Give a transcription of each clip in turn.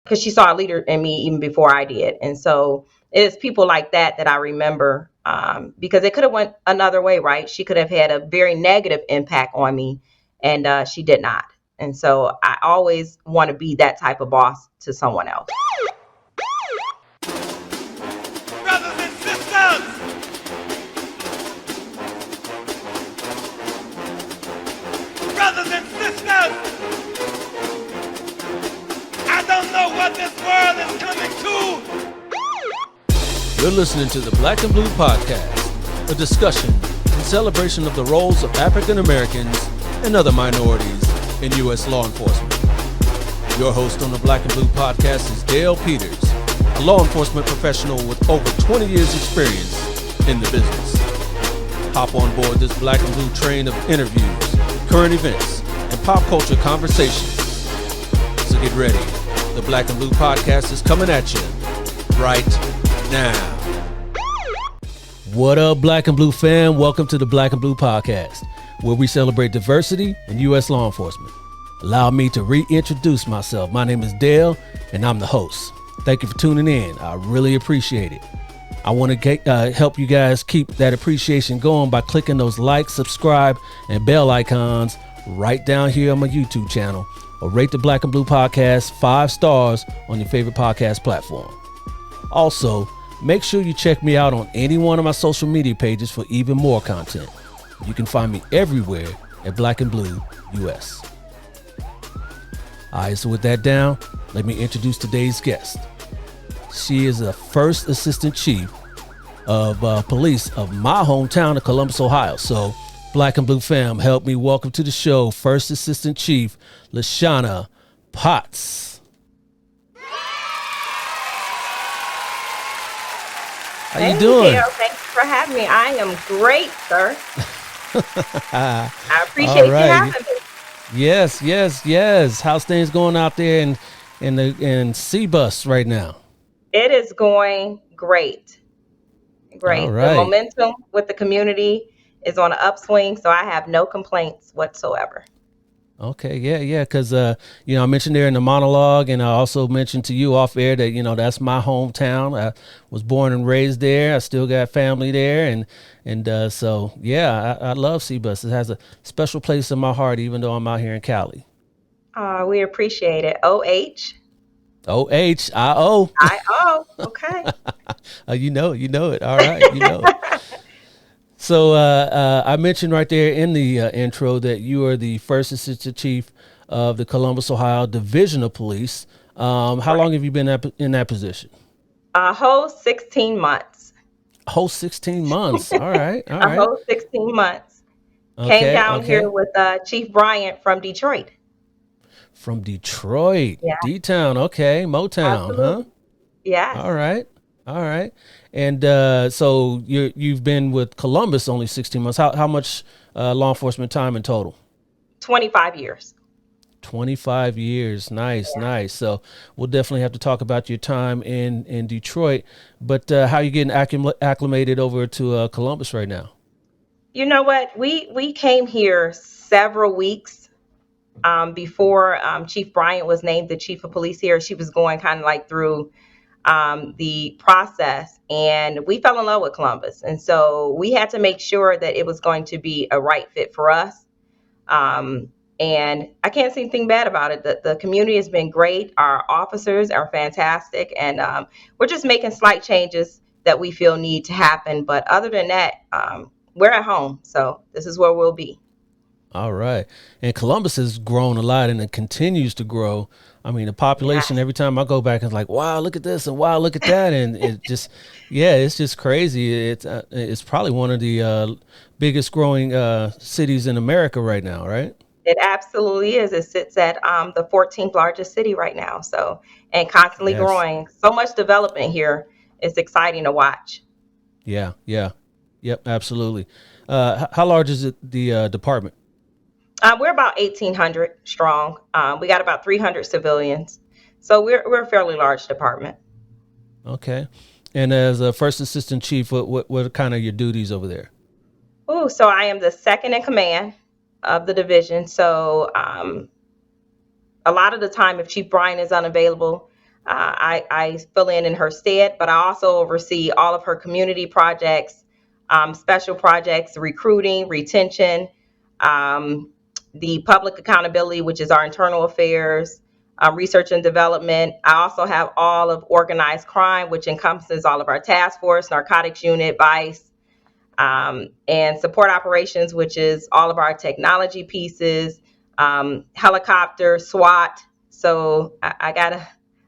because she saw a leader in me even before I did. And so it's people like that I remember, because it could have went another way, right? She could have had a very negative impact on me, and she did not. And so I always want to be that type of boss to someone else. Brothers and sisters, brothers and sisters, I don't know what this world is coming to. You're listening to the Black and Blue Podcast, a discussion and celebration of the roles of African Americans and other minorities in U.S. law enforcement. Your host on the Black and Blue Podcast is Dale Peters, a law enforcement professional with over 20 years experience in the business. Hop on board this Black and Blue train of interviews, current events, and pop culture conversations. So get ready. The Black and Blue Podcast is coming at you right now. What up, Black and Blue fam? Welcome to the Black and Blue Podcast, where we celebrate diversity in U.S. law enforcement. Allow me to reintroduce myself. My name is Dale, and I'm the host. Thank you for tuning in. I really appreciate it. I want to help you guys keep that appreciation going by clicking those like, subscribe, and bell icons right down here on my YouTube channel, or rate the Black and Blue Podcast 5 stars on your favorite podcast platform. Also, make sure you check me out on any one of my social media pages for even more content. You can find me everywhere at Black and Blue US. All right, so with that down, let me introduce today's guest. She is the first Assistant Chief of Police of my hometown of Columbus, Ohio. So, Black and Blue fam, help me welcome to the show First Assistant Chief LaShanna Potts. How you doing? Dale, thanks for having me. I am great, sir. I appreciate you having me. Yes. How's things going out there in CBus right now? It is going great. Great. Right. The momentum with the community is on an upswing, so I have no complaints whatsoever. Okay, yeah, because I mentioned there in the monologue, and I also mentioned to you off air that that's my hometown. I was born and raised there. I still got family there, and so yeah, I love CBus. It has a special place in my heart, even though I'm out here in Cali. We appreciate it. OH. I-O. I-O. Okay. You know it. All right, you know it. So I mentioned right there in the intro that you are the first Assistant Chief of the Columbus, Ohio Division of Police. How long have you been in that position? A whole 16 months. A whole 16 months. All right. A whole 16 months. Came down here with Chief Bryant from Detroit. From Detroit. Yeah. D-Town. Okay. Motown. Absolutely. Huh? Yes. All right. And so you've been with Columbus only 16 months. How much law enforcement time in total? 25 years. 25 years. Nice. So we'll definitely have to talk about your time in Detroit. But how are you getting acclimated over to Columbus right now? You know what? We came here several weeks before Chief Bryant was named the Chief of Police here. She was going kind of like through the process, and we fell in love with Columbus. And so we had to make sure that it was going to be a right fit for us. And I can't see anything bad about it. The community has been great. Our officers are fantastic. And we're just making slight changes that we feel need to happen. But other than that, we're at home. So this is where we'll be. All right. And Columbus has grown a lot, and it continues to grow. I mean, the population, every time I go back, it's like, wow, look at this and wow, look at that. And it just, it's just crazy. It's probably one of the biggest growing cities in America right now, right? It absolutely is. It sits at the 14th largest city right now. So, and constantly growing. So much development here. It's exciting to watch. Yeah. Yep, absolutely. How large is the department? We're about 1,800 strong. We got about 300 civilians. So we're a fairly large department. Okay. And as a first assistant chief, what are kind of your duties over there? So I am the second in command of the division. So a lot of the time, if Chief Bryant is unavailable, I fill in her stead, but I also oversee all of her community projects, special projects, recruiting, retention, um, the public accountability, which is our internal affairs, research and development. I also have all of organized crime, which encompasses all of our task force, narcotics unit, vice, and support operations, which is all of our technology pieces, helicopter, SWAT. So I got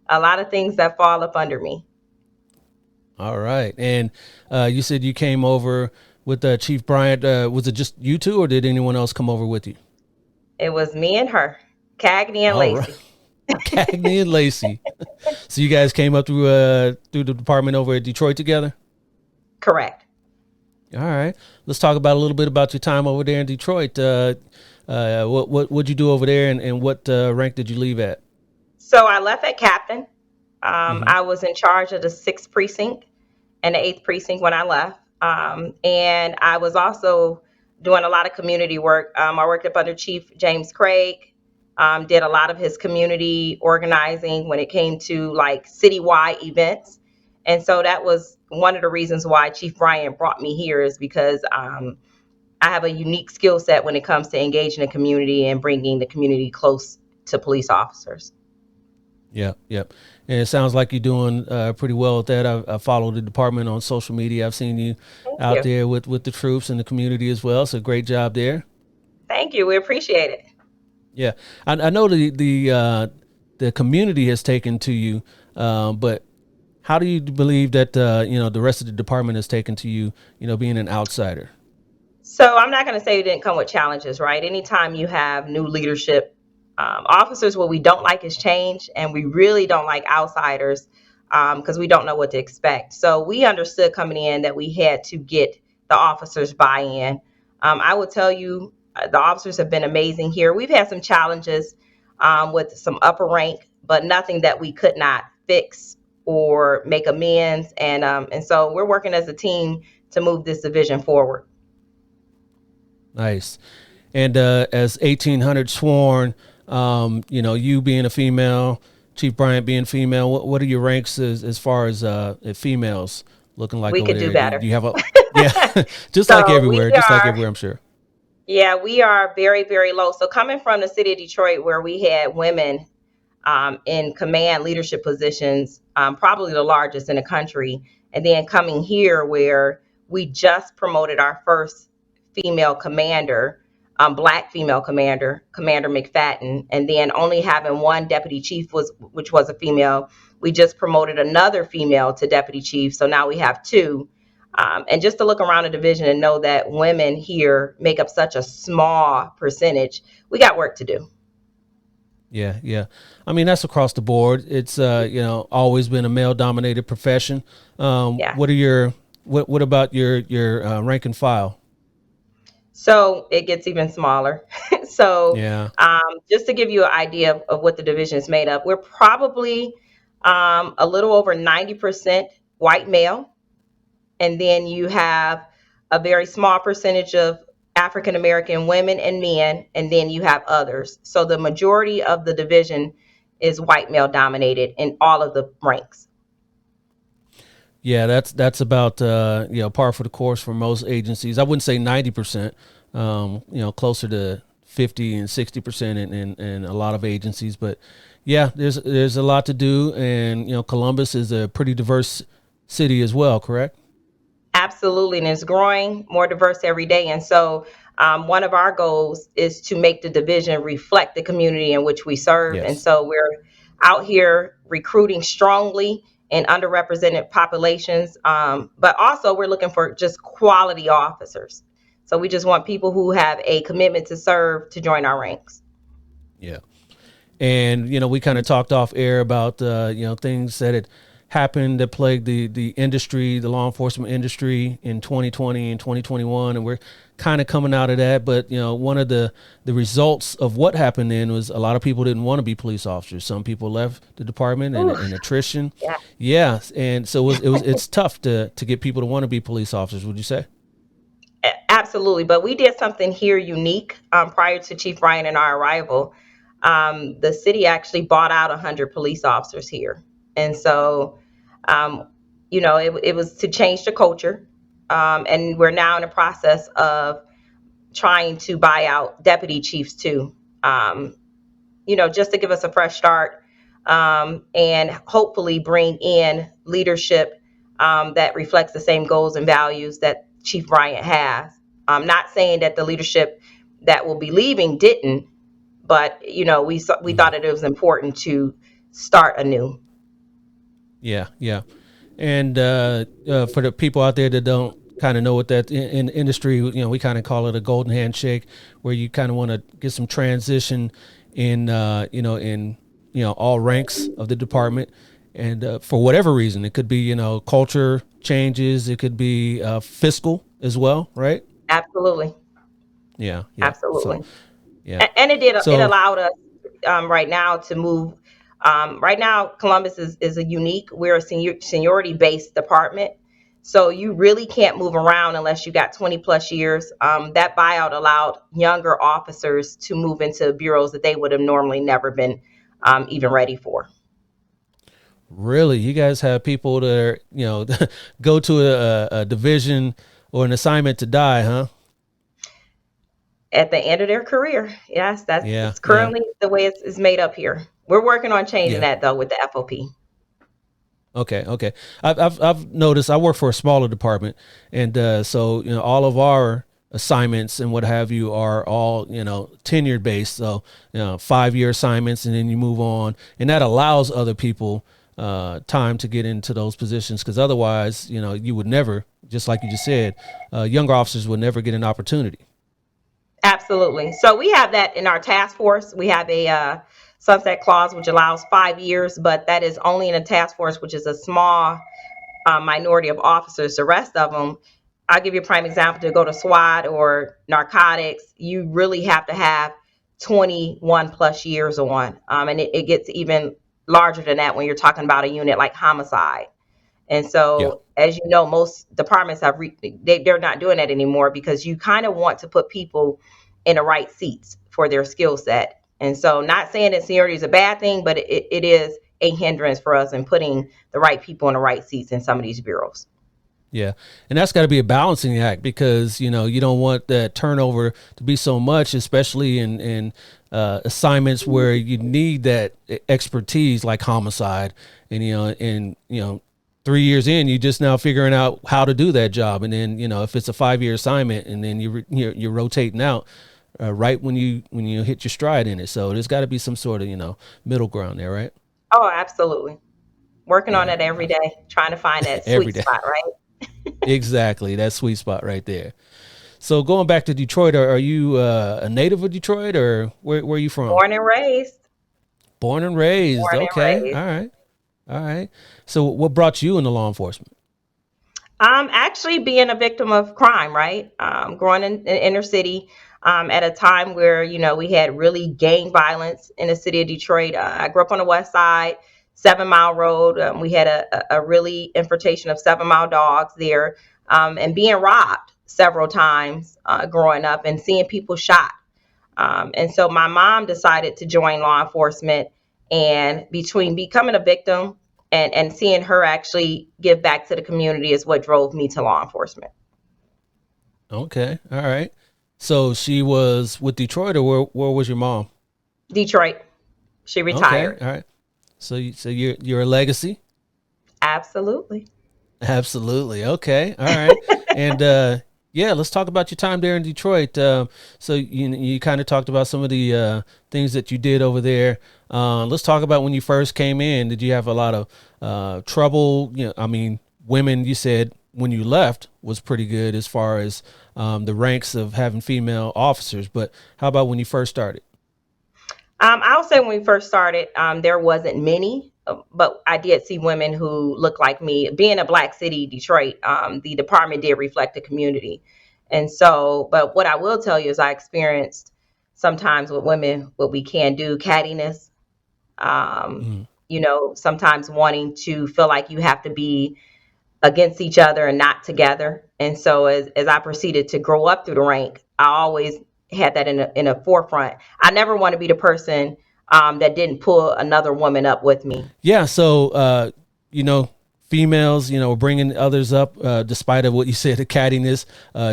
a lot of things that fall up under me. All right. And you said you came over with Chief Bryant. Was it just you two, or did anyone else come over with you? It was me and her, Cagney and All right. Lacey. Cagney and Lacey. So you guys came up through the department over at Detroit together? Correct. All right. Let's talk about a little bit about your time over there in Detroit. What'd you do over there, and what rank did you leave at? So I left at captain. Hmm. I was in charge of the 6th precinct and the 8th precinct when I left. And I was also doing a lot of community work. I worked up under Chief James Craig, did a lot of his community organizing when it came to like citywide events. And so that was one of the reasons why Chief Bryant brought me here, is because I have a unique skill set when it comes to engaging the community and bringing the community close to police officers. Yep, yep. And it sounds like you're doing pretty well with that. I follow the department on social media. I've seen you Thank out you. there with the troops and the community as well. So great job there. Thank you. We appreciate it. Yeah, I know the community has taken to you, but how do you believe that the rest of the department has taken to you? Being an outsider. So I'm not going to say it didn't come with challenges, right? Anytime you have new leadership, officers, what we don't like is change, and we really don't like outsiders because we don't know what to expect. So we understood coming in that we had to get the officers buy-in. I will tell you, the officers have been amazing here. We've had some challenges with some upper rank, but nothing that we could not fix or make amends. And so we're working as a team to move this division forward. Nice. And as 1800 sworn, you being a female, Chief Bryant being female, what are your ranks as far as females looking like We over could do there? Do better. you have a yeah, So we just like are everywhere, I'm sure. Yeah, we are very, very low. So coming from the city of Detroit, where we had women in command leadership positions, probably the largest in the country, and then coming here where we just promoted our first female commander, black female commander, Commander McFadden, and then only having one deputy chief which was a female. We just promoted another female to deputy chief, so now we have two. And just to look around the division and know that women here make up such a small percentage, we got work to do. Yeah, yeah. I mean, that's across the board. It's always been a male dominated profession. Yeah. What about your rank and file? So it gets even smaller. So Yeah. just to give you an idea of what the division is made up, we're probably a little over 90% white male. And then you have a very small percentage of African American women and men, and then you have others. So the majority of the division is white male dominated in all of the ranks. Yeah, that's about par for the course for most agencies. I wouldn't say 90%. Closer to 50 and 60% in a lot of agencies. But yeah, there's a lot to do, and Columbus is a pretty diverse city as well. Correct? Absolutely, and it's growing more diverse every day. And so one of our goals is to make the division reflect the community in which we serve. And Yes. so we're out here recruiting strongly in underrepresented populations, but also we're looking for just quality officers. So we just want people who have a commitment to serve to join our ranks. Yeah. And we kind of talked off air about things that had happened that plagued the industry, the law enforcement industry in 2020 and 2021, and we're kind of coming out of that. But one of the results of what happened then was a lot of people didn't want to be police officers. Some people left the department, and attrition. Yeah. Yeah, and so it's tough to get people to want to be police officers. Would you say? Absolutely. But we did something here unique prior to Chief Ryan and our arrival. The city actually bought out 100 police officers here. And so, um, it was to change the culture. And we're now in the process of trying to buy out deputy chiefs too, um, just to give us a fresh start, and hopefully bring in leadership that reflects the same goals and values that Chief Bryant has. I'm not saying that the leadership that will be leaving didn't, but we Mhm. thought it was important to start anew. Yeah, yeah. And for the people out there that don't kind of know what that in the industry, we kind of call it a golden handshake, where you kind of want to get some transition in, in all ranks of the department, and for whatever reason, it could be culture changes, it could be fiscal as well, right? Absolutely, Yeah, yeah. So absolutely. yeah, And it so allowed us right now to move. Right now, Columbus is a unique. We're a seniority based department, so you really can't move around unless you got 20 plus years. That buyout allowed younger officers to move into bureaus that they would have normally never been even ready for. really, you guys have people that are go to a division or an assignment to die, huh? At the end of their career, yes, Yeah, that's yeah, currently the way it's made up here. We're working on changing yeah. that though with the FOP. Okay, okay. I've noticed. I work for a smaller department, and so all of our assignments and what have you are all tenured based. So 5-year assignments, and then you move on, and that allows other people time to get into those positions, because otherwise, you would never, just like you just said, younger officers would never get an opportunity. Absolutely. So we have that in our task force. We have a sunset clause which allows 5 years, but that is only in a task force, which is a small minority of officers. The rest of them, I'll give you a prime example. To go to SWAT or narcotics, you really have to have 21 plus years on. And it gets even larger than that when you're talking about a unit like homicide. And Yeah. so, as you know, most departments they're not doing that anymore, because you kind of want to put people in the right seats for their skill set. And so, not saying that seniority is a bad thing, but it is a hindrance for us in putting the right people in the right seats in some of these bureaus. Yeah, and that's got to be a balancing act, because you don't want that turnover to be so much, especially in assignments where you need that expertise, like homicide, and 3 years in, you just now figuring out how to do that job, and then if it's a 5-year assignment, and then you're rotating out right when you hit your stride in it. So there's got to be some sort of middle ground there, right? Oh, absolutely. Working on Yeah, it every day, trying to find that every sweet day. spot, right? Exactly, that sweet spot right there. So going back to Detroit, are you a native of Detroit, or where are you from? Born and raised. Born and raised. Born Okay. and raised. All right. All right. So what brought you into law enforcement? Actually being a victim of crime, right? Growing in inner city, at a time where, we had really gang violence in the city of Detroit. I grew up on the west side, 7 Mile Road. We had a really infiltration of 7 Mile dogs there, and being robbed several times growing up and seeing people shot. And so my mom decided to join law enforcement, and between becoming a victim and seeing her actually give back to the community is what drove me to law enforcement. Okay. All right. So she was with Detroit, or where was your mom? Detroit. She Okay. retired. All right. So you're a legacy. Absolutely. Absolutely. Okay. All right. And yeah, let's talk about your time there in Detroit. So you kind of talked about some of the things that you did over there. Let's talk about when you first came in. Did you have a lot of trouble? I mean, women. You said when you left was pretty good as far as the ranks of having female officers. But how about when you first started? I would say when we first started, there wasn't many, but I did see women who looked like me. Being a black city, Detroit, the department did reflect the community. And so, but what I will tell you is I experienced sometimes with women what we can do, cattiness, um, Mm, sometimes wanting to feel like you have to be against each other and not together. And so as I proceeded to grow up through the rank, I always had that in a forefront. I never want to be the person that didn't pull another woman up with me. Yeah. So, you know, females, bringing others up, despite of what you said, the cattiness.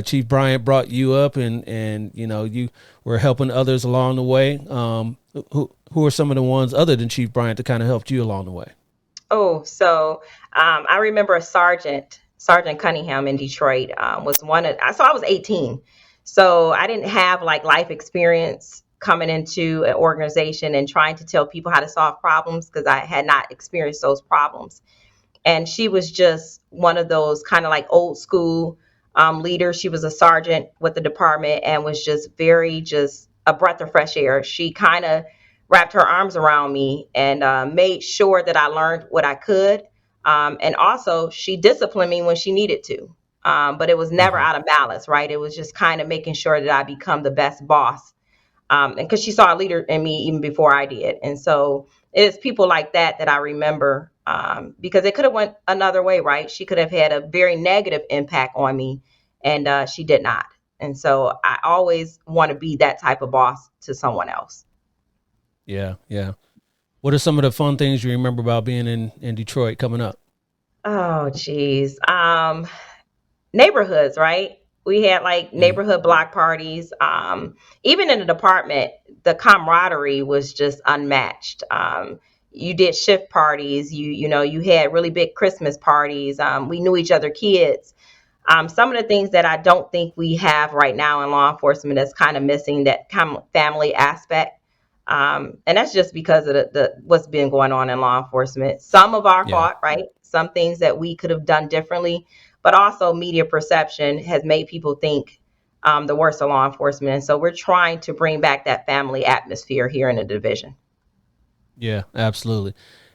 Chief Bryant brought you up, and you were helping others along the way. Who are some of the ones other than Chief Bryant that kind of helped you along the way? Oh, so I remember a Sergeant Cunningham in Detroit was one of. So I was 18, so I didn't have like life experience coming into an organization and trying to tell people how to solve problems because I had not experienced those problems. And she was just one of those kind of like old school leaders. She was a sergeant with the department and was just a breath of fresh air. She kind of wrapped her arms around me and made sure that I learned what I could. And also, she disciplined me when she needed to. But it was never Hmm. out of malice, right? It was just kind of making sure that I become the best boss, and because she saw a leader in me even before I did. And so it's people like that that I remember, because it could have went another way, right? She could have had a very negative impact on me, and she did not. And so I always want to be that type of boss to someone else. Yeah, yeah. What are some of the fun things you remember about being in Detroit coming up? Oh, geez. Neighborhoods, right? We had like Mm. neighborhood block parties. Even in the department, the camaraderie was just unmatched. You did shift parties. You had really big Christmas parties. We knew each other kids. Some of the things that I don't think we have right now in law enforcement that's kind of missing that kind of family aspect. And that's just because of the what's been going on in law enforcement. Some of our Yeah, fault, right? Some things that we could have done differently, but also media perception has made people think the worst of law enforcement. And so we're trying to bring back that family atmosphere here in the division. yeah, absolutely.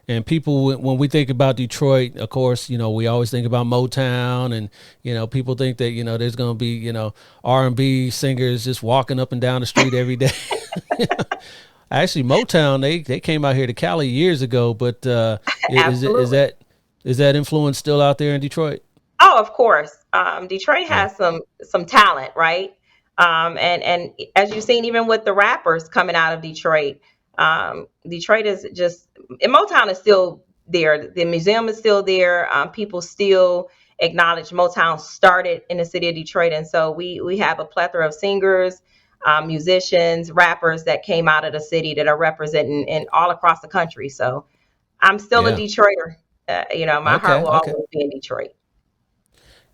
And people, when we think about Detroit, of course, we always think about Motown, and people think that there's going to be R&B singers just walking up and down the street every day. Actually, Motown they came out here to Cali years ago, but is it Absolutely. is that influence still out there in Detroit? Oh, of course. Detroit Yeah, has some talent, right? And as you've seen, even with the rappers coming out of Detroit, Detroit is just, and Motown is still there. The museum is still there. People still acknowledge Motown started in the city of Detroit, and so we have a plethora of singers, musicians, rappers that came out of the city that are representing in all across the country. So I'm still a yeah. Detroiter. My heart Okay, will okay. always be in Detroit.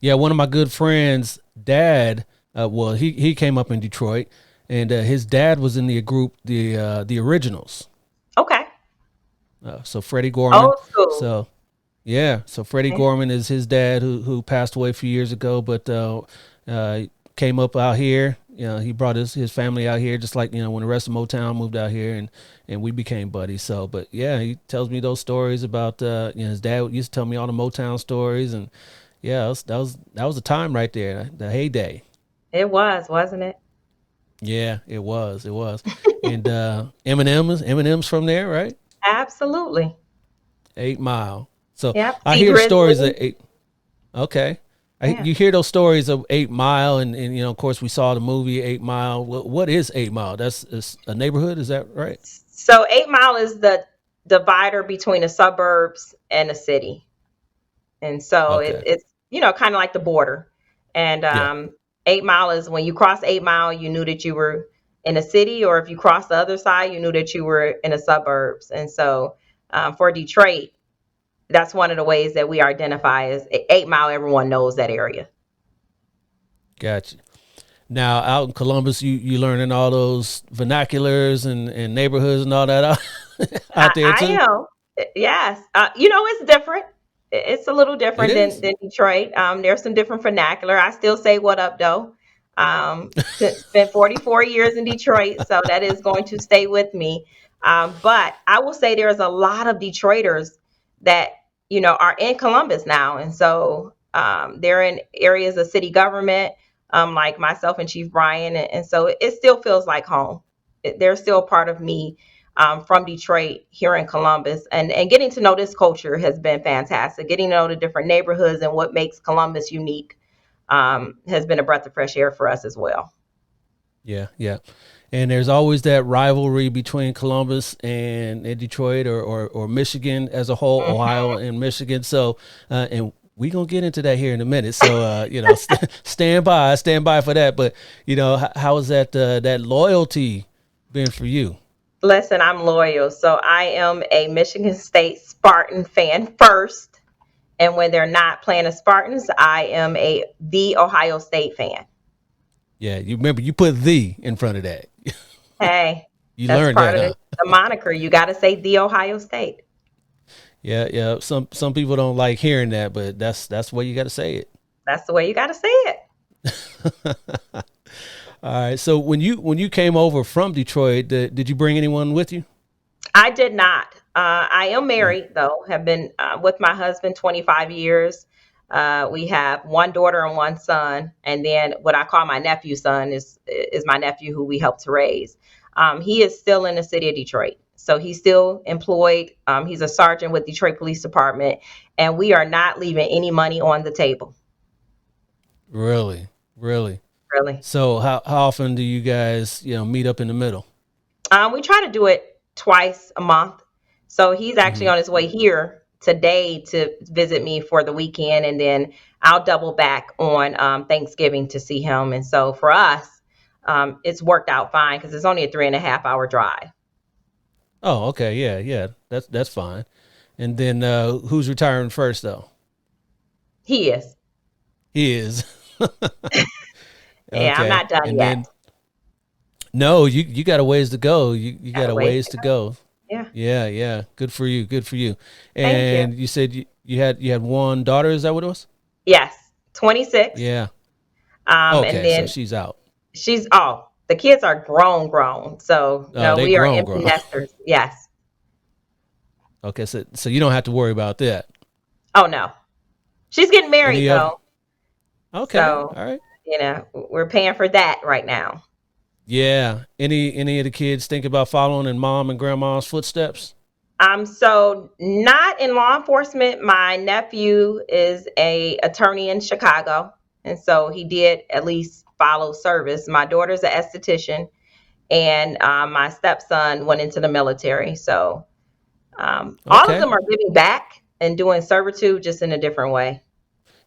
Yeah, one of my good friends' dad. Well, he came up in Detroit, and his dad was in the group, the Originals. Okay. So Freddie Gorman. Old school. So yeah, so Freddie Yeah. Gorman is his dad, who passed away a few years ago, but uh, came up out here. He brought his family out here, just like when the rest of Motown moved out here, and we became buddies. So, but yeah, he tells me those stories about his dad used to tell me all the Motown stories, and yeah, that was a time right there, the heyday. It was, wasn't it? Yeah, it was, and Eminem's from there, right? Absolutely. 8 Mile. So Yep. I See hear the stories of Grizzly. eight. Okay. Yeah. You hear those stories of 8 Mile, and of course, we saw the movie 8 Mile. What is 8 Mile? That's a neighborhood, is that right? So 8 Mile is the divider between the suburbs and the city. And so Okay. it's kind of like the border. And Yeah. 8 Mile is when you cross 8 Mile, you knew that you were in a city, or if you cross the other side, you knew that you were in the suburbs. And so for Detroit, that's one of the ways that we identify as 8 Mile. Everyone knows that area. Gotcha. Now, out in Columbus, you learning all those vernaculars and neighborhoods and all that out there I too. am. Yes. It's different. It's a little It different than, is. than Detroit. There's some different vernacular. I still say what up though. Spent 44 years in Detroit, so that is going to stay with me. But I will say there's a lot of Detroiters that, are in Columbus now. And so they're in areas of city government, like myself and Chief Brian. And so it still feels like home. They're still part of me, from Detroit here in Columbus. And getting to know this culture has been fantastic. Getting to know the different neighborhoods and what makes Columbus unique has been a breath of fresh air for us as well. Yeah, yeah. And there's always that rivalry between Columbus and Detroit or Michigan as a whole, Ohio Mhm. and Michigan. So, and we gonna get into that here in a minute. So, stand by for that. But how has that loyalty been for you? Listen, I'm loyal. So I am a Michigan State Spartan fan first. And when they're not playing the Spartans, I am the Ohio State fan. Yeah, you remember you put "the" in front of that. Hey, You that's learned part that, of huh? the moniker. You got to say the Ohio State. Yeah, yeah. Some people don't like hearing that, but that's why you got to say it. That's the way you got to say it. All right. So when you came over from Detroit, did you bring anyone with you? I did not. I am Mm. married, though, have been with my husband 25 years. We have one daughter and one son. And then what I call my nephew son is my nephew who we helped to raise. He is still in the city of Detroit. So he's still employed. He's a sergeant with Detroit Police Department. And we are not leaving any money on the table, Really, really. really. So how often do you guys meet up in the middle? We try to do it twice a month. So he's actually Hmm. on his way here today to visit me for the weekend, and then I'll double back on Thanksgiving to see him. And so for us, it's worked out fine because it's only a 3.5 hour drive. Oh, okay. Yeah, yeah. That's fine. And then who's retiring first though? He is. He is. Yeah, I'm Okay. not done And yet. then no, you got a ways to go. You got Got a a ways ways to to go. go. Yeah. Yeah, yeah. Good for you. Good for you. Thank you. And you said you had one daughter. Is that what it was? Yes. 26. Yeah. And Okay. So then she's out. the kids are grown. So Oh, no, they we are grown, empty grown. nesters. Yes. Okay. So you don't have to worry about that. Oh no. She's getting married Any of though. Okay. So All right. we're paying for that right now. Yeah. Any of the kids think about following in mom and grandma's footsteps? So not in law enforcement. My nephew is a attorney in Chicago, and so he did at least follow service. My daughter's an esthetician, and my stepson went into the military. So all of Okay. them are giving back and doing servitude, just in a different way.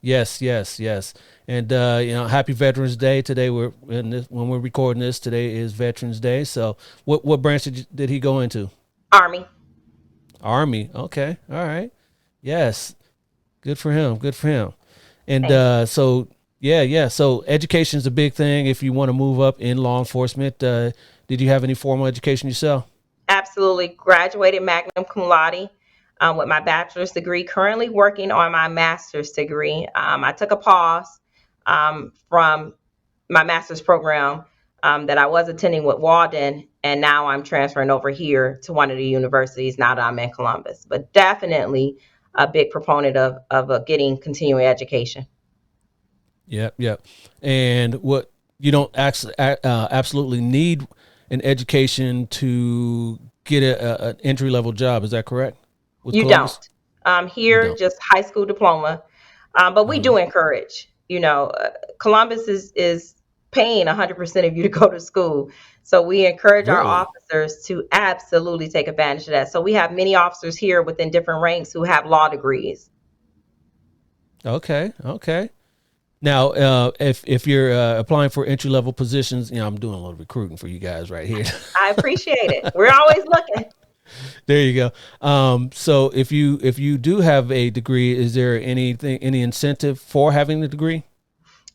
Yes, yes, yes. And happy Veterans Day today. When we're recording this today is Veterans Day. So what branch did he go into? Army. Army. Okay. All right. Yes. Good for him. Good for him. And Thank you. so yeah, yeah. So education is a big thing if you want to move up in law enforcement. Did you have any formal education yourself? Absolutely. Graduated magna cum laude with my bachelor's degree. Currently working on my master's degree. I took a pause from my master's program that I was attending with Walden, and now I'm transferring over here to one of the universities now that I'm in Columbus. But definitely a big proponent of getting continuing education. Yep, yep. And what you don't absolutely need an education to get an entry level job. Is that correct? With You Columbus, don't. you Here, don't. just high school diploma. But we Hmm. do encourage, Columbus is paying 100% of you to go to school. So we encourage our Really? officers to absolutely take advantage of that. So we have many officers here within different ranks who have law degrees. Okay, okay. Now, if you're applying for entry level positions, I'm doing a little recruiting for you guys right here. I appreciate it. We're always looking. There you go. So if you do have a degree, is there any incentive for having the degree?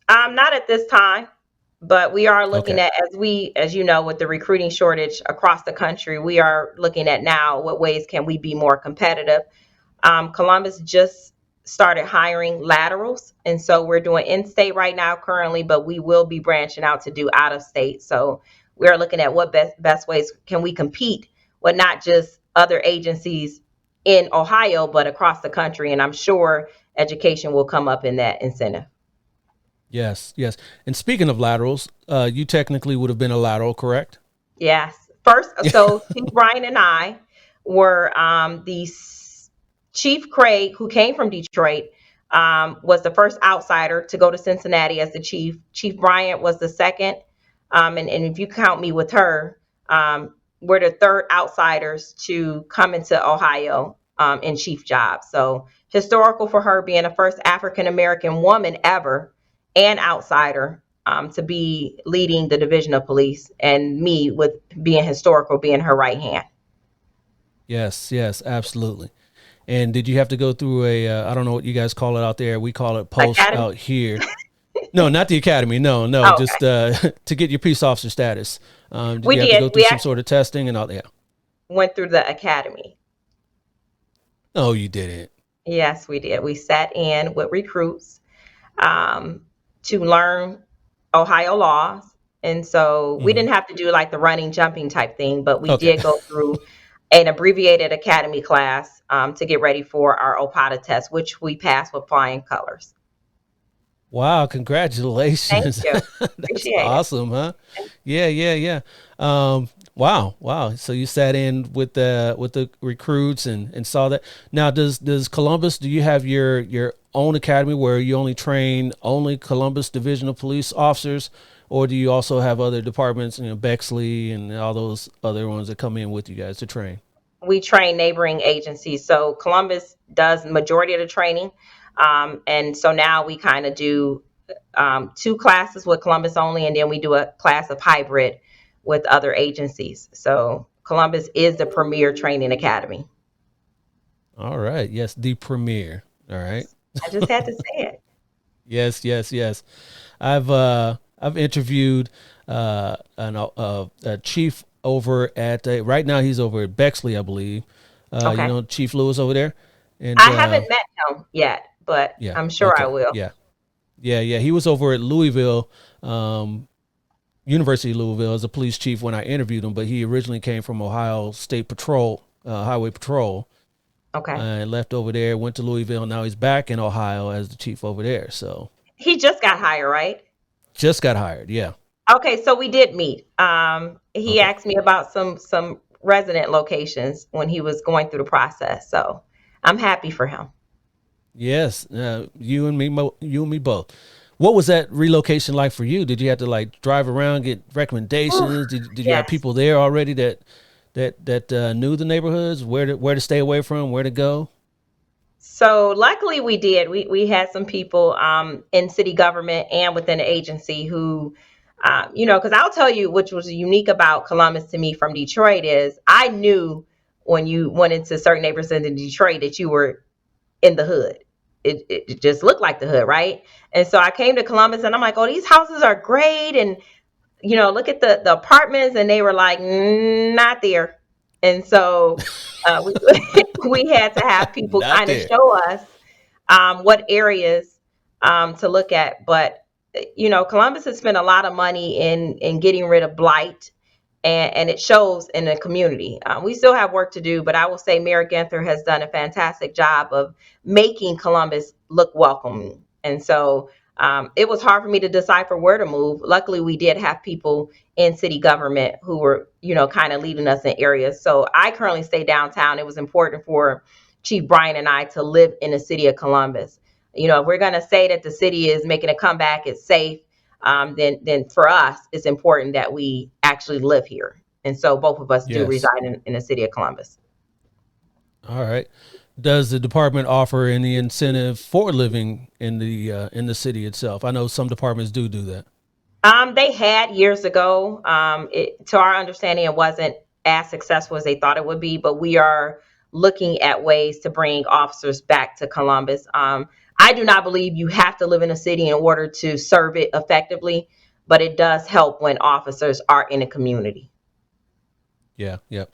Not at this time, but we are looking Okay. at, as you know, with the recruiting shortage across the country, we are looking at now what ways can we be more competitive. Columbus just started hiring laterals, and so we're doing in-state right now currently, but we will be branching out to do out of state. So we are looking at what best ways can we compete with not just other agencies in Ohio, but across the country. And I'm sure education will come up in that incentive. Yes, yes. And speaking of laterals, you technically would have been a lateral, correct? Yes. First, so Chief Brian and I were Chief Craig, who came from Detroit, was the first outsider to go to Cincinnati as the chief. Chief Bryant was the second. And if you count me with her, we're the third outsiders to come into Ohio in chief jobs. So historical for her being the first African American woman ever and outsider to be leading the division of police, and me with being historical, being her right hand. Yes, yes, absolutely. And did you have to go through I don't know what you guys call it out there. We call it post Academy? out here. No, not the academy. No, no, Oh, just okay. to get your peace officer status. Did We you have to did. go through We some actually sort of testing and all that? went through the academy. No, you didn't. Yes, we did. We sat in with recruits um, to learn Ohio laws. And so we Hmm. didn't have to do like the running, jumping type thing, but we Okay. did go through an abbreviated academy class to get ready for our OPATA test, which we passed with flying colors. Wow, Thank congratulations. you. That's Appreciate it. awesome, huh? Yeah, yeah, yeah. Wow, wow. So you sat in with the recruits and saw that. Now, does Columbus, do you have your own academy where you only train only Columbus Division of Police officers, or do you also have other departments, Bexley and all those other ones that come in with you guys to train? We train neighboring agencies. So Columbus does majority of the training. And so now we kind of do two classes with Columbus only, and then we do a class of hybrid with other agencies. So Columbus is the premier training academy. All right. Yes, the premier. All right. I just had to say it. Yes, yes, yes. I've interviewed a chief over at right now he's over at Bexley, I believe. Okay. Chief Lewis over there, and I haven't met him yet, but yeah, I'm sure I okay, will. yeah, yeah, yeah. He was over at Louisville, University of Louisville, as a police chief when I interviewed him. But he originally came from Ohio State Patrol, Highway Patrol, Okay. and left over there. Went to Louisville. Now he's back in Ohio as the chief over there. So He just got hired, right? just got hired. Yeah. Okay, so we did meet. He Okay. asked me about some resident locations when he was going through the process. So I'm happy for him. Yes, you and me, you and me both. What was that relocation like for you? Did you have to like drive around, get Whew. recommendations? Did you have Yes. people there already that knew the neighborhoods, where to stay away from, where to go? So luckily we did. We had some people in city government and within the agency who, because I'll tell you, which was unique about Columbus to me from Detroit is I knew when you went into certain neighborhoods in Detroit that you were in the hood. It just looked like the hood, right? And so I came to Columbus and I'm like, oh, these houses are great. And, look at the apartments. And they were like, not there. And so we, we had to have people Not kind of there. show us what areas to look at. But, Columbus has spent a lot of money in getting rid of blight, and it shows in the community. We still have work to do, but I will say Mayor Ginther has done a fantastic job of making Columbus look welcoming. And so it was hard for me to decipher where to move. Luckily, we did have people in city government who were, kind of leading us in areas. So I currently stay downtown. It was important for Chief Brian and I to live in the city of Columbus. If we're going to say that the city is making a comeback, it's safe, then for us, it's important that we actually live here. And so both of us do Yes. reside in the city of Columbus. All right. Does the department offer any incentive for living in the city itself? I know some departments do that. They had years ago. To our understanding, it wasn't as successful as they thought it would be, but we are looking at ways to bring officers back to Columbus. I do not believe you have to live in a city in order to serve it effectively, but it does help when officers are in a community. Yeah, yeah.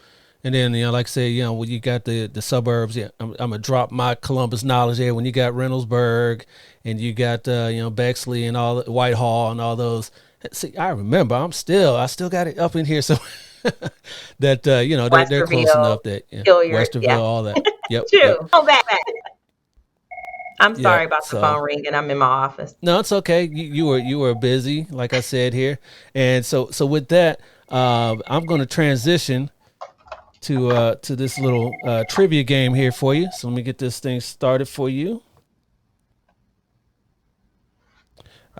And then, like I say, when you got the suburbs, yeah, I'm gonna drop my Columbus knowledge there. When you got Reynoldsburg and you got Bexley and all Whitehall and all those. See, I remember. I still got it up in here. So that they're close Westerville, enough that Hilliard, Westerville, yeah, all that. Yep, true. yep, Oh, back. I'm sorry yep. about the So phone ringing. I'm in my office. no, it's okay. You were busy, like I said here, and so with that, I'm going to transition to this little trivia game here for you. So let me get this thing started for you.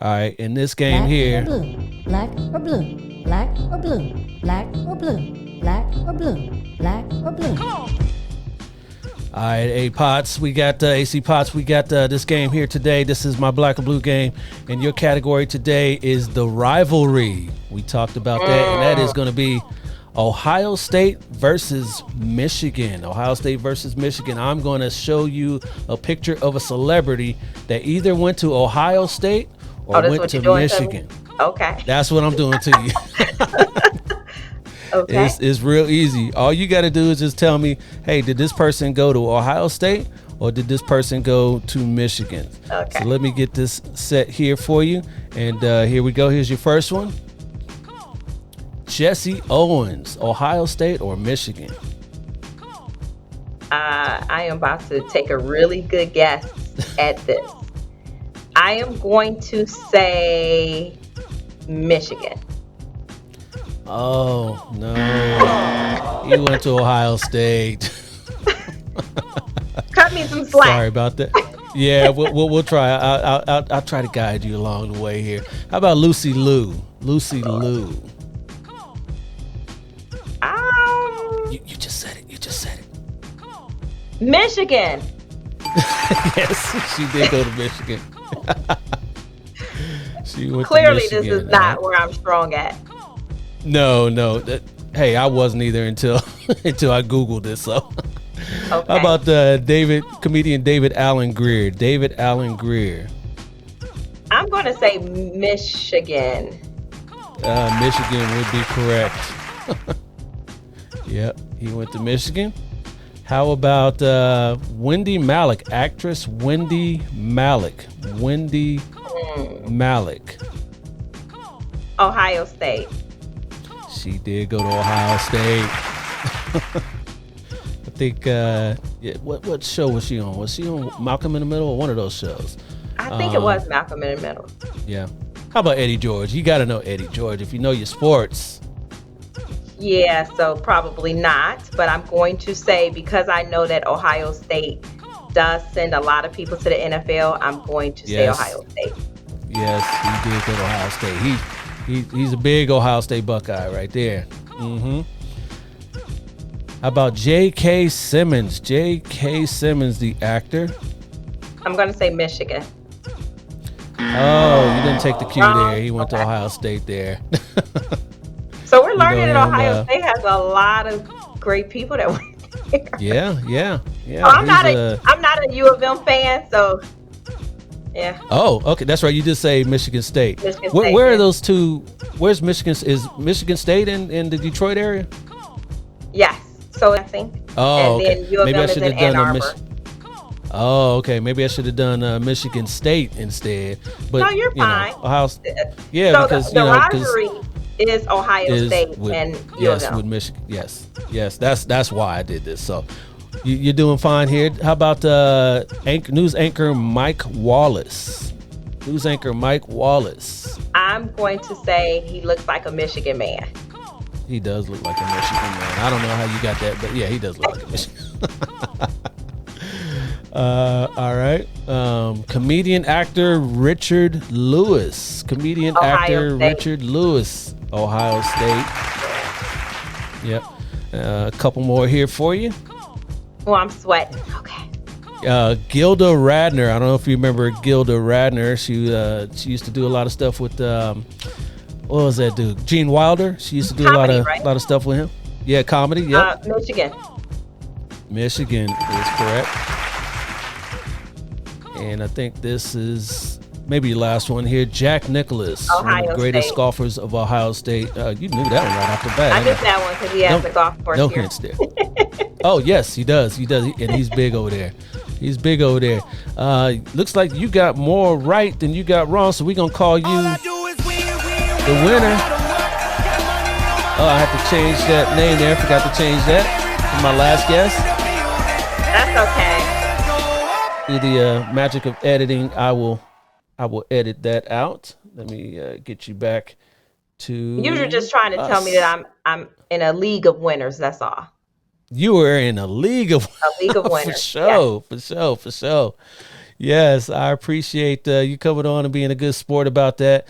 All right, in this game here, Black or blue, black or blue, black or blue, black or blue, black or blue. all right, A Potts, we got AC Potts, we got this game here today. This is my black and blue game, and your category today is the rivalry. We talked about that, and that is going to be Ohio State versus Michigan. Ohio State versus Michigan. I'm going to show you a picture of a celebrity that either went to Ohio State or went to Michigan. Okay. That's what I'm doing to you. Okay. It's real easy. All you got to do is just tell me, hey, did this person go to Ohio State or did this person go to Michigan? Okay. So let me get this set here for you. And here we go. Here's your first one. Jesse Owens, Ohio State or Michigan? I am about to take a really good guess at this. I am going to say Michigan. Oh, no. He went to Ohio State. Cut me some slack. Sorry about that. Yeah, we'll try. I'll try to guide you along the way here. How about Lucy Liu? Lucy Liu. You just said it. You just said it. Michigan. Yes, she did go to Michigan. She went Clearly, to Michigan, this is not where I'm strong at. No. Hey, I wasn't either until I Googled this. So, Okay. how about comedian David Allen Greer? David Allen Greer. I'm going to say Michigan. Michigan would be correct. Yep, he went to Michigan. How about Wendy Malick, actress Wendy Malick? Wendy Malick. Ohio State. She did go to Ohio State. I think, what show was she on? Was she on Malcolm in the Middle or one of those shows? I think it was Malcolm in the Middle. Yeah. How about Eddie George? You got to know Eddie George if you know your sports. Yeah, so probably not. But I'm going to say, because I know that Ohio State does send a lot of people to the NFL, I'm going to say Ohio State. Yes, he did go to Ohio State. He's a big Ohio State Buckeye right there. Mm-hmm. How about J.K. Simmons? J.K. Simmons, the actor. I'm going to say Michigan. Oh, you didn't take the cue there. He went to Ohio State there. So we're learning that Ohio State has a lot of great people that went there. Yeah. Oh, I'm not a U of M fan, so yeah. Oh, okay, that's right. You just say Michigan State. Where are those two? Where's Michigan? Is Michigan State in the Detroit area? Yes. So I think. Oh, and okay. then U of Maybe M I is should in have Ann done Arbor. Oh, okay. Maybe I should have done Michigan State instead. But No, you're fine. Ohio. Yeah, so because the rivalry is Ohio State and U of M. with Michigan. Yes. That's why I did this. So you're doing fine here. How about news anchor Mike Wallace? News anchor Mike Wallace. I'm going to say he looks like a Michigan man. He does look like a Michigan man. I don't know how you got that, but yeah, he does look like a Michigan. All right. Comedian actor Richard Lewis. Richard Lewis, Ohio State. Yep. A couple more here for you. Oh, I'm sweating. Okay. Gilda Radner. I don't know if you remember Gilda Radner. She used to do a lot of stuff with what was that dude? Gene Wilder. She used to do comedy, a lot of stuff with him. Yeah, comedy. Yep. Michigan is correct. And I think this is maybe your last one here. Jack Nicklaus, one of the greatest golfers of Ohio State. You knew that one right off the bat. I knew that one because he has a golf course no here. hints there. Oh, yes, he does. And he's big over there. Looks like you got more right than you got wrong, so we're going to call you the winner. Oh, I have to change that name there. Forgot to change that for my last guess. That's okay. Through the magic of editing, I will edit that out. Let me get you back to. You were just trying to tell me that I'm in a league of winners. That's all. You were in a league of winners. For sure. Yes, I appreciate you coming on and being a good sport about that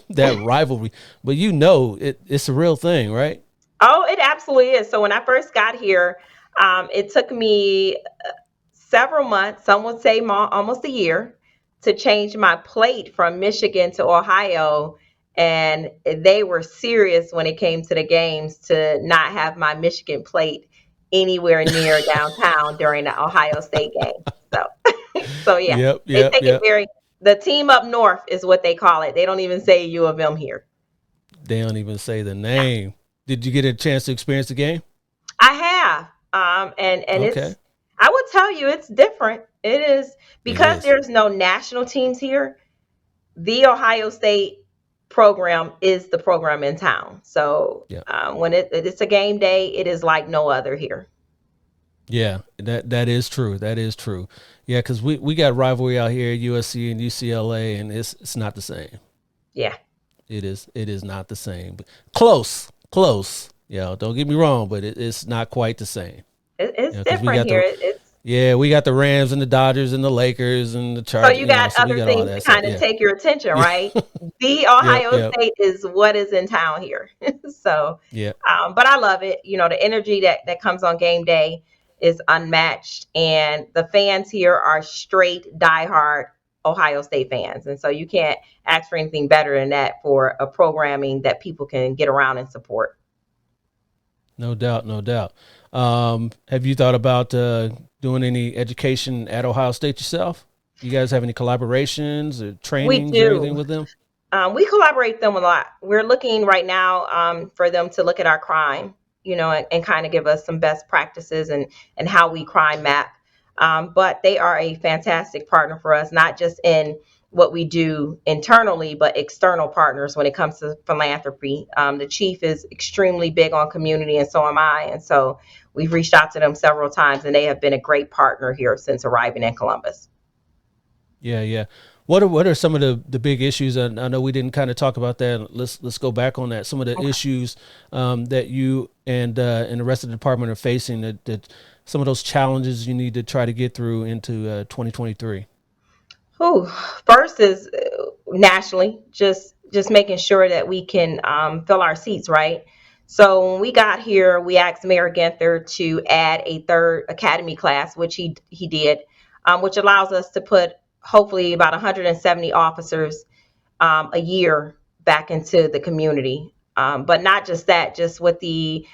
that rivalry. But it's a real thing, right? Oh, it absolutely is. So when I first got here, it took me several months, some would say almost a year, to change my plate from Michigan to Ohio. And they were serious when it came to the games to not have my Michigan plate anywhere near downtown during the Ohio State game. So, so yeah, Yep, they yep, take it yep. the team up north is what they call it. They don't even say U of M here. They don't even say the Yeah. name. Did you get a chance to experience the game? I have, and Okay. it's. I would tell you it's different. It is It because is. there's no national teams here. The Ohio State program is the program in town. So Yeah. when it's a game day, it is like no other here. Yeah, that is true. That is true. Yeah, because we got rivalry out here, USC and UCLA, and it's not the same. Yeah, It is not the same. But close, close. Yeah, don't get me wrong, but it's not quite the same. it's Yeah, because we different got here. the It's we got the Rams and the Dodgers and the Lakers and the so Chargers. you got So we other got all things to that stuff. kind of Yeah, take your attention, yeah, right? The yep, Ohio yep, State is what is in town here. So, yeah. but I love it. You know, the energy that comes on game day is unmatched, and the fans here are straight diehard Ohio State fans, and so you can't ask for anything better than that for a programming that people can get around and support. No doubt, no doubt. Have you thought about doing any education at Ohio State yourself? You guys have any collaborations or We trainings or anything do. with them? We collaborate them a lot. We're looking right now for them to look at our crime, and kind of give us some best practices and how we crime map. But they are a fantastic partner for us, not just in what we do internally, but external partners when it comes to philanthropy. The chief is extremely big on community, and so am I. And so we've reached out to them several times, and they have been a great partner here since arriving in Columbus. Yeah, yeah. What are some of the big issues? And I know we didn't kind of talk about that. Let's go back on that. Some of the issues that you and the rest of the department are facing. That some of those challenges you need to try to get through into 2023. Whew. First is nationally, just making sure that we can fill our seats, right? So when we got here, we asked Mayor Ginther to add a third academy class, which he did, which allows us to put hopefully about 170 officers a year back into the community. But not just that, just with the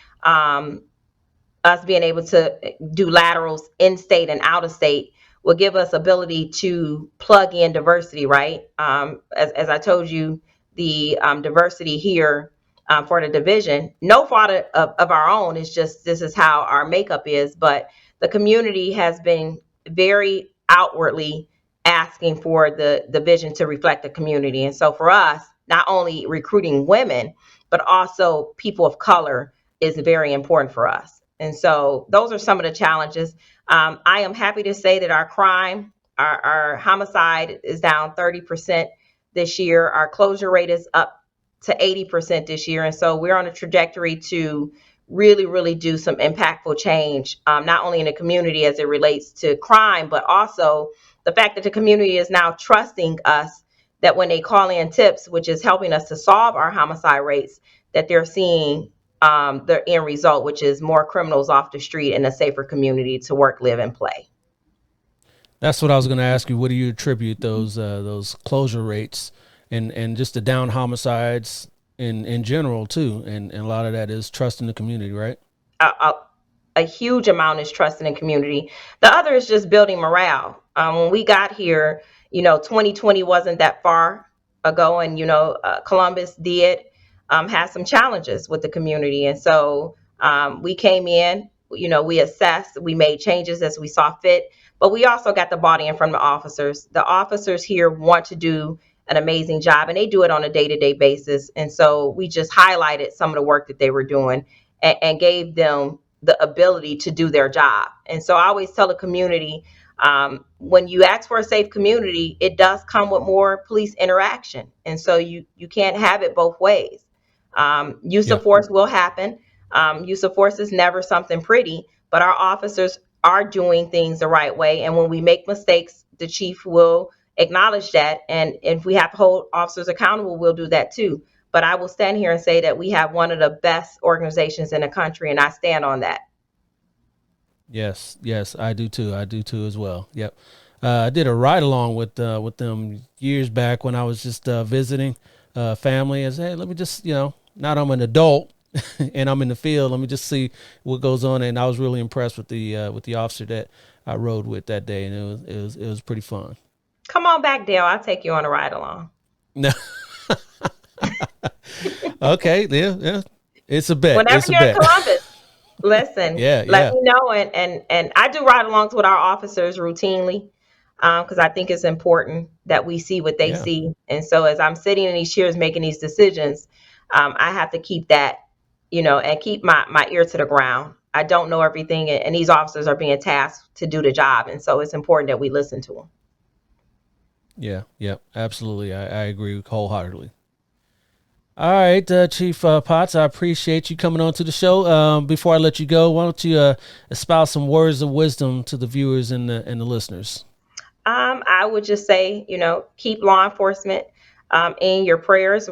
us being able to do laterals in state and out of state will give us ability to plug in diversity, right? As I told you, the diversity here for the division, no fault of our own. It's just this is how our makeup is. But the community has been very outwardly asking for the division to reflect the community. And so for us, not only recruiting women, but also people of color is very important for us. And so those are some of the challenges. I am happy to say that our crime, our homicide is down 30% this year. Our closure rate is up to 80% this year. And so we're on a trajectory to really, really do some impactful change, not only in the community as it relates to crime, but also the fact that the community is now trusting us that when they call in tips, which is helping us to solve our homicide rates, that they're seeing the end result, which is more criminals off the street and a safer community to work, live, and play. That's what I was going to ask you. What do you attribute those closure rates and just the down homicides in general too? And a lot of that is trust in the community, right? A, a, a huge amount is trust in the community. The other is just building morale. When we got here, 2020 wasn't that far ago, and Columbus did have some challenges with the community, and so we came in. We assessed, we made changes as we saw fit, but we also got the buy-in from the officers. The officers here want to do an amazing job, and they do it on a day-to-day basis. And so we just highlighted some of the work that they were doing and gave them the ability to do their job. And so I always tell the community, when you ask for a safe community, it does come with more police interaction. And so you can't have it both ways. Use Yeah. of force will happen. Use of force is never something pretty, but our officers are doing things the right way. And when we make mistakes, the chief will acknowledge that. And if we have to hold officers accountable, we'll do that too. But I will stand here and say that we have one of the best organizations in the country, and I stand on that. Yes, I do too. I do too as well. Yep. I did a ride along with them years back when I was just visiting family. I said, hey, let me just, now that I'm an adult and I'm in the field, let me just see what goes on. And I was really impressed with the officer that I rode with that day, and it was pretty fun. Come on back, Dale. I'll take you on a ride along. No. Okay, yeah. It's a bet. Whenever you're in Columbus, listen, let me know. And I do ride-alongs with our officers routinely because I think it's important that we see what they see. And so as I'm sitting in these chairs making these decisions, I have to keep that, and keep my ear to the ground. I don't know everything, and these officers are being tasked to do the job. And so it's important that we listen to them. Yeah, absolutely. I agree wholeheartedly. All right, Chief Potts, I appreciate you coming on to the show. Before I let you go, why don't you espouse some words of wisdom to the viewers and the listeners? I would just say, keep law enforcement in your prayers.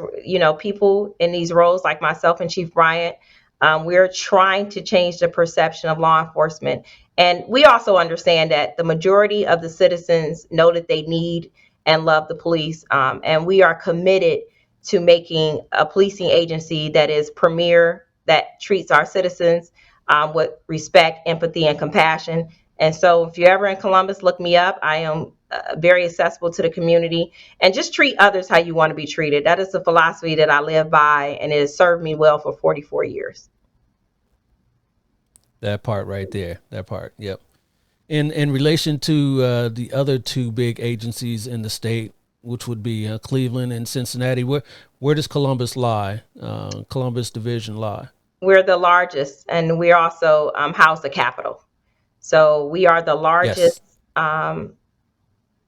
People in these roles like myself and Chief Bryant, we're trying to change the perception of law enforcement. And we also understand that the majority of the citizens know that they need and love the police. And we are committed to making a policing agency that is premier, that treats our citizens with respect, empathy, and compassion. And so if you're ever in Columbus, look me up. I am very accessible to the community, and just treat others how you want to be treated. That is the philosophy that I live by, and it has served me well for 44 years. That part right there, that part. Yep. In relation to the other two big agencies in the state, which would be Cleveland and Cincinnati, where does Columbus lie? Columbus Division lie? We're the largest, and we also house the capital. So we are the largest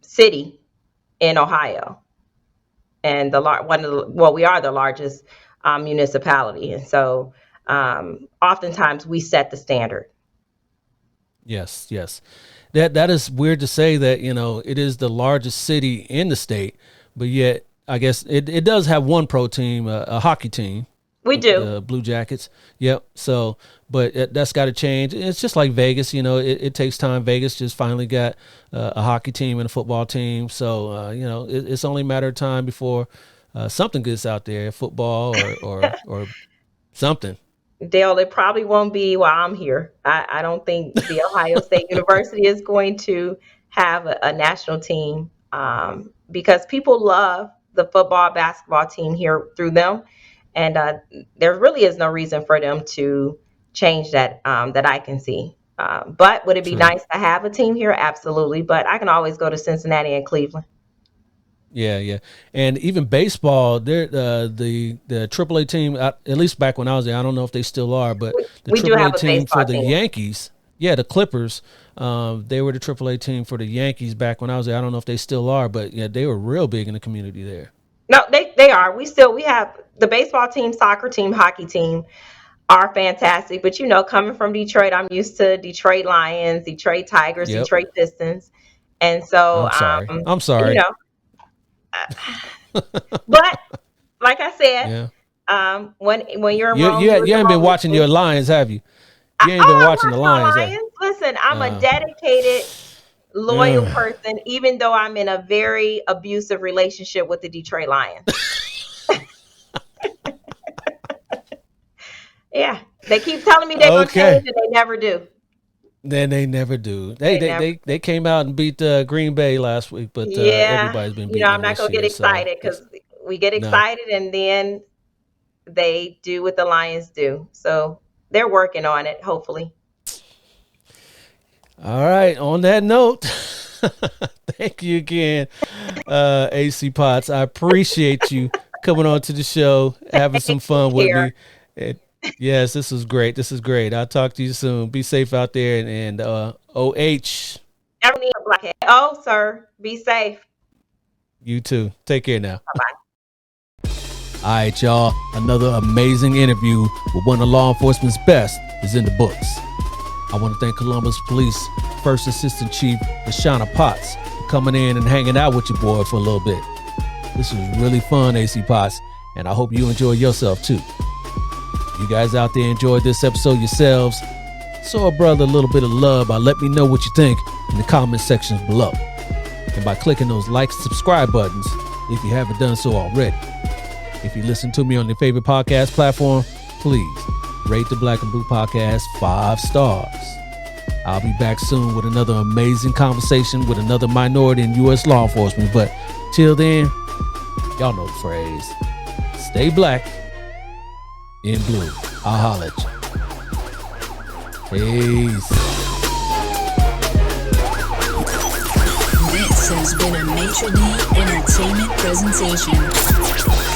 city in Ohio, and we are the largest municipality, and so oftentimes we set the standard. Yes. That is weird to say that, it is the largest city in the state, but yet I guess it does have one pro team, a hockey team. We do. The Blue Jackets. Yep. So, but that's got to change. It's just like Vegas, it takes time. Vegas just finally got a hockey team and a football team. So, it's only a matter of time before something gets out there, football or something. Dale, it probably won't be while I'm here. I don't think the Ohio State University is going to have a national team because people love the football, basketball team here through them. And there really is no reason for them to change that that I can see. But would it be nice to have a team here? Absolutely. But I can always go to Cincinnati and Cleveland. Yeah. And even baseball, the AAA team, at least back when I was there, I don't know if they still are, but the AAA team for the Yankees, the Clippers, they were the AAA team for the Yankees back when I was there. I don't know if they still are, but they were real big in the community there. No, they are. We have the baseball team, soccer team, hockey team are fantastic. But, coming from Detroit, I'm used to Detroit Lions, Detroit Tigers, Detroit Pistons. And so I'm sorry. But like I said, when you're around, you haven't been watching your Lions, have you? You ain't been watching the Lions. Listen, I'm a dedicated, loyal person, even though I'm in a very abusive relationship with the Detroit Lions. Yeah, they keep telling me they're going to change, and they never do. Then they never do. They came out and beat Green Bay last week, but everybody's been beating I'm not going to get excited because we get excited and then they do what the Lions do. So they're working on it, hopefully. All right. On that note, thank you again, AC Potts. I appreciate you coming on to the show, having some fun with me. Yes, this is great. This is great. I'll talk to you soon. Be safe out there. And OH. Oh, sir. Be safe. You too. Take care now. Bye-bye. All right, y'all. Another amazing interview with one of law enforcement's best is in the books. I want to thank Columbus Police First Assistant Chief LaShanna Potts for coming in and hanging out with your boy for a little bit. This was really fun, AC Potts, and I hope you enjoy yourself too. You guys out there enjoyed this episode yourselves. Show a brother a little bit of love by letting me know what you think in the comment sections below. And by clicking those like and subscribe buttons if you haven't done so already. If you listen to me on your favorite podcast platform, please rate the Black and Blue Podcast 5 stars. I'll be back soon with another amazing conversation with another minority in U.S. law enforcement. But till then, y'all know the phrase. Stay black in blue. I'll holla at you. Peace. This has been a Maitre D Entertainment presentation.